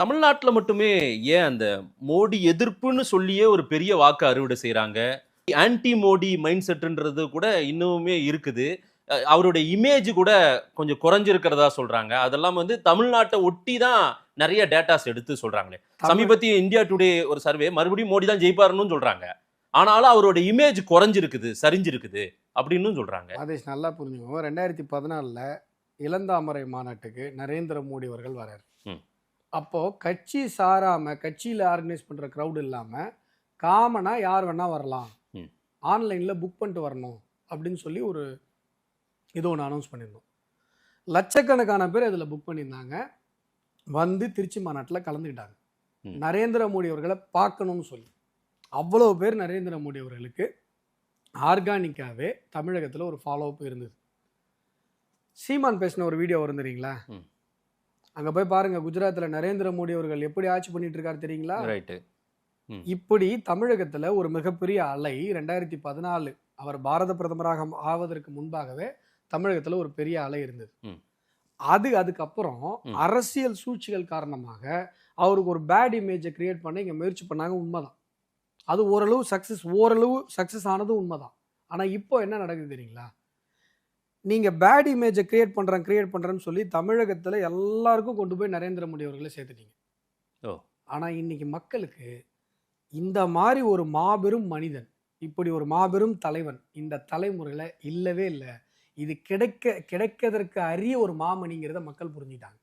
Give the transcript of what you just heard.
தமிழ்நாட்டுல மட்டுமே ஏன் அந்த மோடி எதிர்ப்புன்னு சொல்லியே ஒரு பெரிய வாக்கு அறுவடை செய்றாங்க. ஆன்டி மோடி மைண்ட் செட்ன்றது கூட இன்னுமே இருக்குது. அவருடைய இமேஜ் கூட கொஞ்சம் குறைஞ்சிருக்கிறதா சொல்றாங்க. அதெல்லாம் வந்து தமிழ்நாட்ட ஒட்டி தான் நெறைய டேட்டாஸ் எடுத்து சொல்றாங்களே. தமிழ் சமீபத்திய இந்தியா டுடே ஒரு சர்வே மறுபடியும் மோடி தான் ஜெயிப்பாருன்னு சொல்றாங்க. ஆனாலும் அவரோட இமேஜ் குறைஞ்சிருக்குது, சரிஞ்சிருக்குது அப்படின்னு சொல்றாங்க. மாதேஷ் நல்லா புரிஞ்சுக்கோங்க. 2014ல இளந்தாமரை மாநாட்டுக்கு நரேந்திர மோடி அவர்கள் வராரு. ம். அப்போ கட்சி சாராம கட்சியில ஆர்கனைஸ் பண்ற கிரவுட் இல்லாம காமனா யார் வேணா வரலாம், ம். ஆன்லைன்ல புக் பண்ணிட்டு வரணும் அப்படின்னு சொல்லி ஒரு ஏதோ ஒன்று அனௌன்ஸ் பண்ணியிருந்தோம். லட்சக்கணக்கான பேர் அதில் புக் பண்ணியிருந்தாங்க. வந்து திருச்சி மாநாட்டில் கலந்துக்கிட்டாங்க. ம். நரேந்திர மோடி அவர்களை பார்க்கணும்னு சொல்லி அவ்வளோ பேர் நரேந்திர மோடி அவர்களுக்கு ஆர்கானிக்காகவே தமிழகத்தில் ஒரு ஃபாலோ அப் இருந்தது. சீமான் பேசின ஒரு வீடியோ வரும் தெரியுங்களா? ம். அங்கே போய் பாருங்க, குஜராத்தில் நரேந்திர மோடி அவர்கள் எப்படி ஆட்சி பண்ணிட்டு இருக்காரு தெரியுங்களா? ரைட்டு. ம். இப்படி தமிழகத்தில் ஒரு மிகப்பெரிய அலை 2014 அவர் பாரத பிரதமராக ஆவதற்கு முன்பாகவே தமிழகத்தில் ஒரு பெரிய அலை இருந்தது. ம். அதுக்கப்புறம் அரசியல் சூழ்ச்சிகள் காரணமாக அவருக்கு ஒரு பேட் இமேஜை கிரியேட் பண்ண இங்கே முயற்சி பண்ணாங்க. உண்மைதான். அது ஓரளவு சக்ஸஸ் ஆனது உண்மைதான். ஆனால் இப்போ என்ன நடக்குது தெரியுங்களா? நீங்கள் பேட் இமேஜை கிரியேட் பண்ணுறேன்னு சொல்லி தமிழகத்தில் எல்லாருக்கும் கொண்டு போய் நரேந்திர மோடி அவர்களை சேர்த்துட்டீங்க. ஓ. ஆனால் இன்னைக்கு மக்களுக்கு இந்த மாதிரி ஒரு மாபெரும் மனிதன், இப்படி ஒரு மாபெரும் தலைவன் இந்த தலைமுறையில் இல்லவே இல்லை. இது கிடைக்கிறதற்கு அரிய ஒரு மாமணிங்கிறத மக்கள் புரிஞ்சுட்டாங்க.